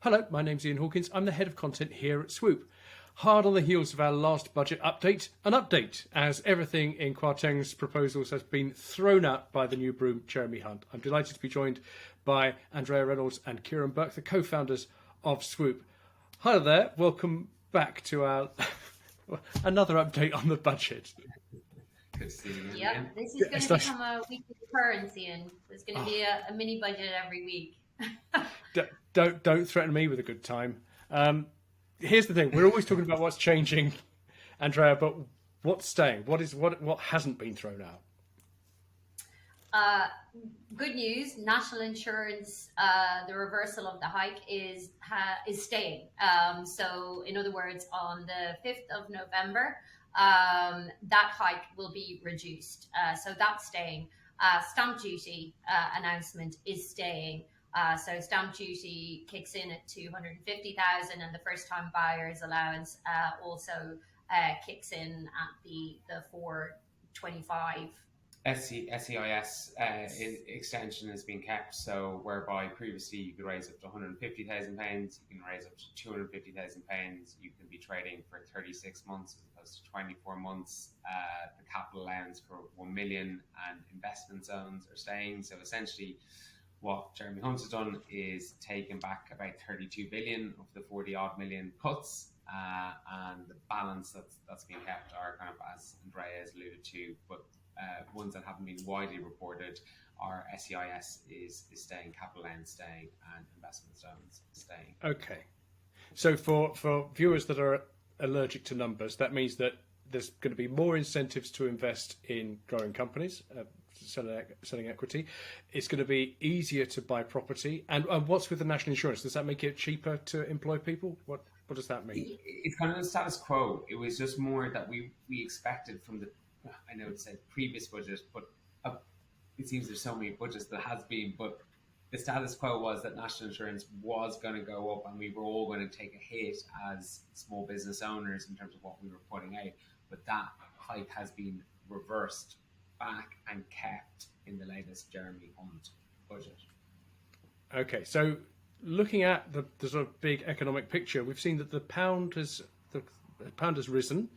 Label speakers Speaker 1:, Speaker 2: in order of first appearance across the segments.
Speaker 1: Hello, my name's Ian Hawkins. I'm the head of content here at Swoop. Hard on the heels of our last budget update, an update as everything in Kwarteng's proposals has been thrown out by the new broom, Jeremy Hunt. I'm delighted to be joined by Andrea Reynolds and Ciaran Burke, the co-founders of Swoop. Hi there, welcome back to our another update on the budget.
Speaker 2: Good to see you.
Speaker 3: Yep, this is going to become a weekly occurrence, Ian. There's going to be a mini budget every week.
Speaker 1: Don't threaten me with a good time. Here's the thing: we're always talking about what's changing, Andrea, but what's staying? What hasn't been thrown out?
Speaker 3: Good news: national insurance, the reversal of the hike is staying. So, in other words, on the 5th of November, that hike will be reduced. So that's staying. Stamp duty announcement is staying. So stamp duty kicks in at 250,000, and the first-time buyers allowance also kicks in at the 425.
Speaker 2: SEIS extension has been kept, so whereby previously you could raise up to £150,000, you can raise up to £250,000. You can be trading for 36 months as opposed to 24 months. The capital allowance for 1 million and investment zones are staying. So essentially, what Jeremy Hunt has done is taken back about 32 billion of the 40 odd million cuts, and the balance that's been kept are kind of, as Andrea has alluded to, but ones that haven't been widely reported are SEIS is staying, capital allowance staying, and investment zones staying.
Speaker 1: Okay, so for viewers that are allergic to numbers, that means that there's going to be more incentives to invest in growing companies. Selling equity. It's going to be easier to buy property. And what's with the national insurance? Does that make it cheaper to employ people? What does that mean?
Speaker 2: It's kind of the status quo. It was just more that we expected from the, I know it said previous budget, but it seems there's so many budgets that has been, but the status quo was that national insurance was going to go up and we were all going to take a hit as small business owners in terms of what we were putting out. But that hike has been reversed back and kept in the latest Jeremy Hunt budget. Okay,
Speaker 1: so looking at the sort of big economic picture, we've seen that the pound has risen,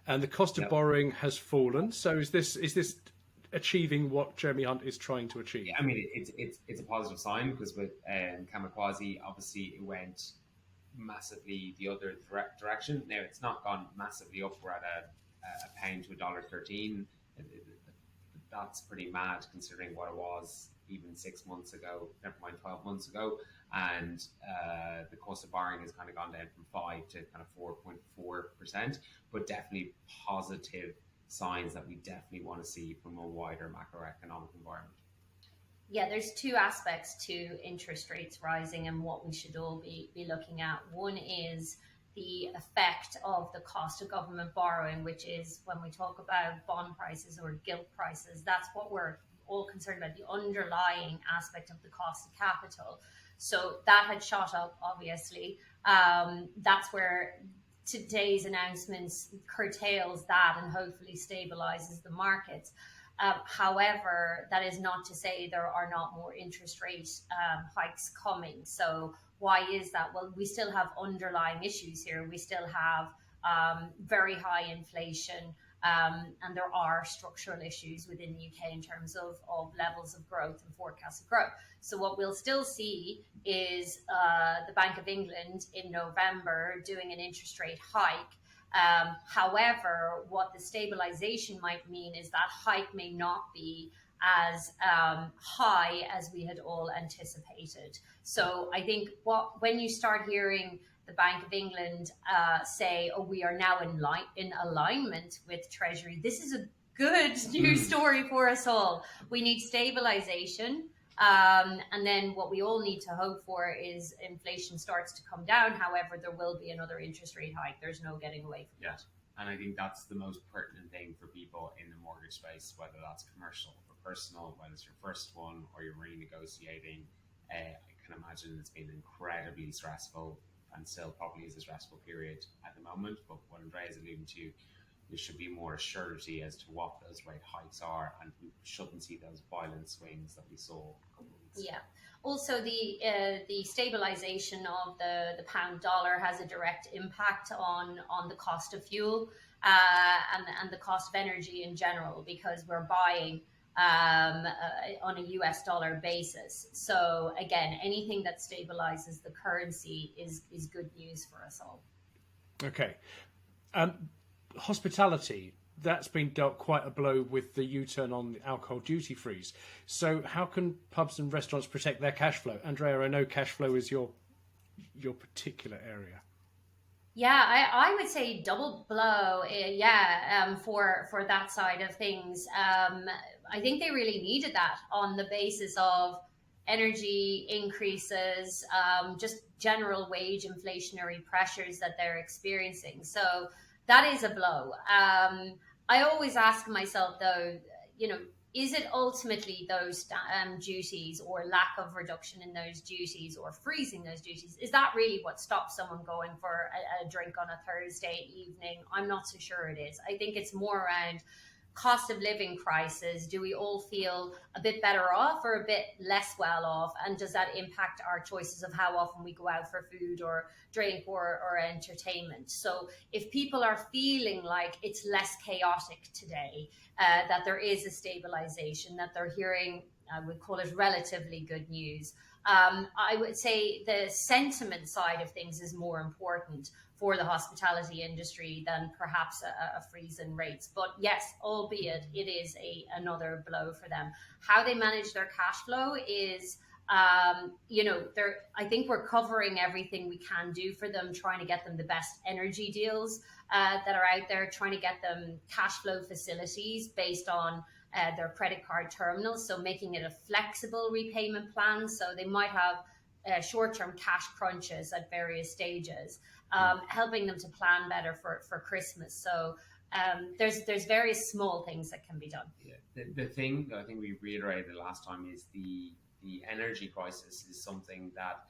Speaker 1: and the cost of borrowing has fallen. So is this achieving what Jeremy Hunt is trying to achieve?
Speaker 2: Yeah, I mean, it's a positive sign, because with Kamikaze, obviously it went massively the other direction. Now it's not gone massively up. We're at a pound to $1.13. That's pretty mad considering what it was even 6 months ago, never mind 12 months ago. And the cost of borrowing has kind of gone down from 5 to kind of 4.4%, but definitely positive signs that we definitely want to see from a wider macroeconomic environment.
Speaker 3: Yeah, there's two aspects to interest rates rising and what we should all be looking at. One is the effect of the cost of government borrowing, which is when we talk about bond prices or gilt prices, that's what we're all concerned about, the underlying aspect of the cost of capital. So that had shot up, obviously. That's where today's announcements curtails that and hopefully stabilizes the markets. However, that is not to say there are not more interest rate hikes coming. So why is that? Well, we still have underlying issues here. We still have very high inflation, and there are structural issues within the UK in terms of levels of growth and forecasts of growth. So what we'll still see is the Bank of England in November doing an interest rate hike. However, what the stabilization might mean is that hike may not be as high as we had all anticipated. So I think when you start hearing the Bank of England say, "Oh, we are now in alignment with Treasury," this is a good news story for us all. We need stabilization. And then what we all need to hope for is inflation starts to come down. However, there will be another interest rate hike. There's no getting away from that.
Speaker 2: And I think that's the most pertinent thing for people in the mortgage space, whether that's commercial or personal, whether it's your first one or you're renegotiating. I can imagine it's been incredibly stressful and still probably is a stressful period at the moment. But what Andrea is alluding to, there should be more surety as to what those rate hikes are, and we shouldn't see those violent swings that we saw a couple of weeks ago.
Speaker 3: Yeah. Also, the stabilization of the pound dollar has a direct impact on the cost of fuel and the cost of energy in general, because we're buying on a US dollar basis. So again, anything that stabilizes the currency is good news for us all.
Speaker 1: Okay. Hospitality, that's been dealt quite a blow with the U-turn on the alcohol duty frees. So how can pubs and restaurants protect their cash flow? Andrea, I know cash flow is your particular area.
Speaker 3: Yeah, I would say double blow. For that side of things. I think they really needed that on the basis of energy increases, just general wage inflationary pressures that they're experiencing. So that is a blow. I always ask myself, though, is it ultimately those duties or lack of reduction in those duties or freezing those duties? Is that really what stops someone going for a drink on a Thursday evening? I'm not so sure it is. I think it's more around cost of living crisis. Do we all feel a bit better off or a bit less well off? And does that impact our choices of how often we go out for food or drink or entertainment? So if people are feeling like it's less chaotic today, that there is a stabilization, that they're hearing, I would call it relatively good news. I would say the sentiment side of things is more important for the hospitality industry than perhaps a freeze in rates. But yes, albeit it is another blow for them. How they manage their cash flow is, I think we're covering everything we can do for them, trying to get them the best energy deals that are out there, trying to get them cash flow facilities based on their credit card terminals, so making it a flexible repayment plan. So they might have short-term cash crunches at various stages, helping them to plan better for Christmas. So there's various small things that can be done.
Speaker 2: Yeah. The thing that I think we reiterated last time is the energy crisis is something that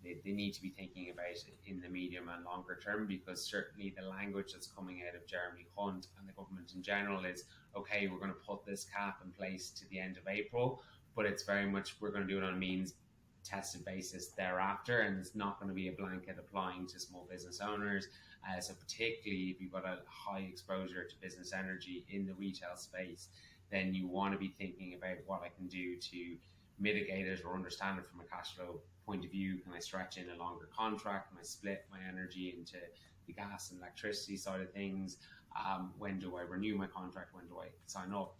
Speaker 2: they need to be thinking about in the medium and longer term, because certainly the language that's coming out of Jeremy Hunt and the government in general is, okay, we're going to put this cap in place to the end of April, but it's very much we're going to do it on a means tested basis thereafter, and it's not going to be a blanket applying to small business owners. So particularly if you've got a high exposure to business energy in the retail space, then you want to be thinking about what I can do to mitigate it or understand it from a cash flow point of view. Can I stretch in a longer contract? Can I split my energy into the gas and electricity side of things? When do I renew my contract? When do I sign up?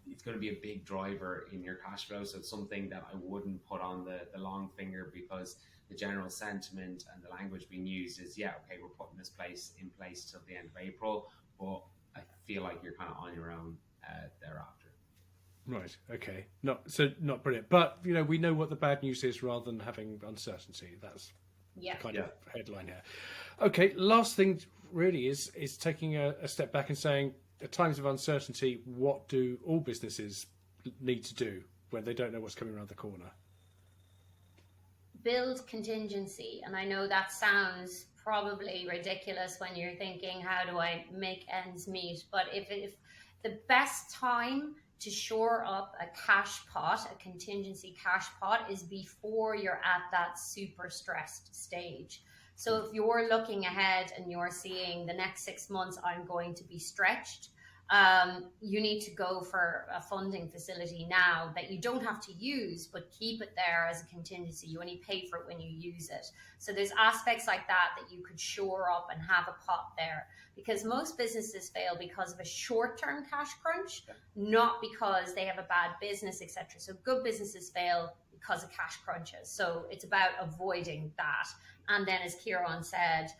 Speaker 2: It's going to be a big driver in your cash flow. So it's something that I wouldn't put on the long finger, because the general sentiment and the language being used is, yeah, okay, we're putting this in place till the end of April, but I feel like you're kind of on your own thereafter.
Speaker 1: Right. Okay. Not brilliant, but we know what the bad news is rather than having uncertainty. That's the kind of headline here. Okay. Last thing really is taking a step back and saying, at times of uncertainty, what do all businesses need to do when they don't know what's coming around the corner?
Speaker 3: Build contingency. And I know that sounds probably ridiculous when you're thinking, how do I make ends meet? But if the best time to shore up a cash pot, a contingency cash pot, is before you're at that super stressed stage. So if you're looking ahead and you're seeing the next 6 months, I'm going to be stretched, you need to go for a funding facility now that you don't have to use, but keep it there as a contingency. You only pay for it when you use it. So there's aspects like that you could shore up and have a pot there, because most businesses fail because of a short-term cash crunch, not because they have a bad business, etc. So good businesses fail because of cash crunches. So it's about avoiding that. And then, as Ciaran said,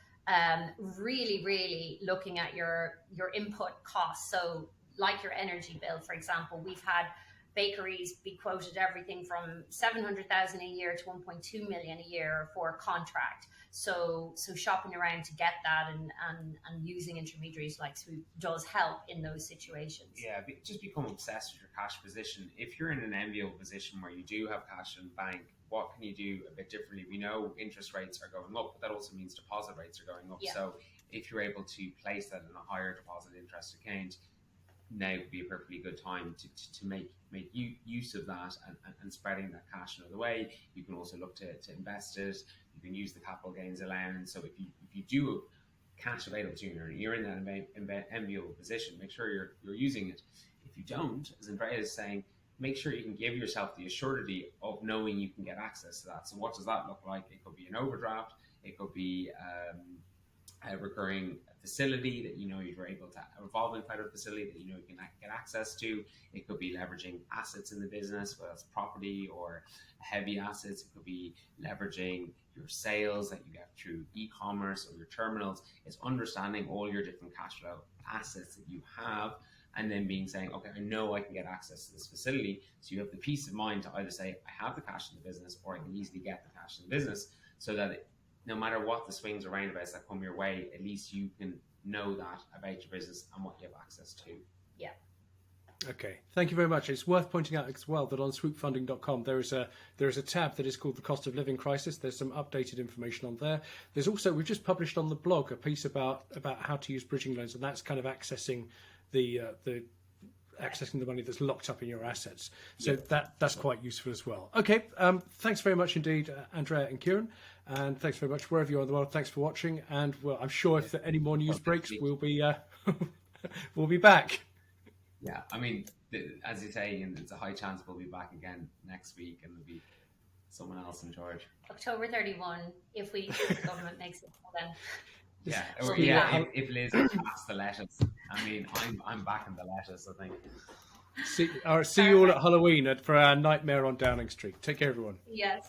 Speaker 3: really, really looking at your input costs. So like your energy bill, for example, we've had bakeries be quoted everything from 700,000 a year to 1.2 million a year for a contract. So shopping around to get that and using intermediaries like Swoop does help in those situations.
Speaker 2: Yeah, just become obsessed with your cash position. If you're in an enviable position where you do have cash in the bank, what can you do a bit differently? We know interest rates are going up, but that also means deposit rates are going up.
Speaker 3: Yeah.
Speaker 2: So if you're able to place that in a higher deposit interest account, now would be a perfectly good time to make use of that and spreading that cash another way. You can also look to invest it. You can use the capital gains allowance. So if you do have cash available to you, you're in that enviable position, make sure you're using it. If you don't, as Andrea is saying, make sure you can give yourself the assurity of knowing you can get access to that. So what does that look like? It could be an overdraft. It could be a recurring facility that you're able to, a revolving credit facility that you can get access to. It could be leveraging assets in the business, whether it's property or heavy assets. It could be leveraging your sales that you get through e-commerce or your terminals. It's understanding all your different cash flow assets that you have, and then saying, okay, I know I can get access to this facility. So you have the peace of mind to either say, I have the cash in the business, or I can easily get the cash in the business, so that no matter what the swings or roundabouts that come your way, at least you can know that about your business and what you have access to.
Speaker 3: Yeah.
Speaker 1: Okay, thank you very much. It's worth pointing out as well that on swoopfunding.com there is a tab that is called the Cost of Living Crisis. There's some updated information on there. There's also, we've just published on the blog a piece about how to use bridging loans, and that's kind of accessing the money that's locked up in your assets. So that's quite useful as well. Okay, thanks very much indeed, Andrea and Ciaran, and thanks very much wherever you are in the world. Thanks for watching, and well, I'm sure if there are any more news breaks, we'll be back.
Speaker 2: Yeah, I mean, as you say, and it's a high chance we'll be back again next week, and there'll be someone else in charge.
Speaker 3: October 31, if the government makes it then.
Speaker 2: Yeah, or if Liz passed the lettuce. I mean, I'm back in the lettuce, I think.
Speaker 1: See you all at Halloween for our nightmare on Downing Street. Take care, everyone.
Speaker 3: Yes.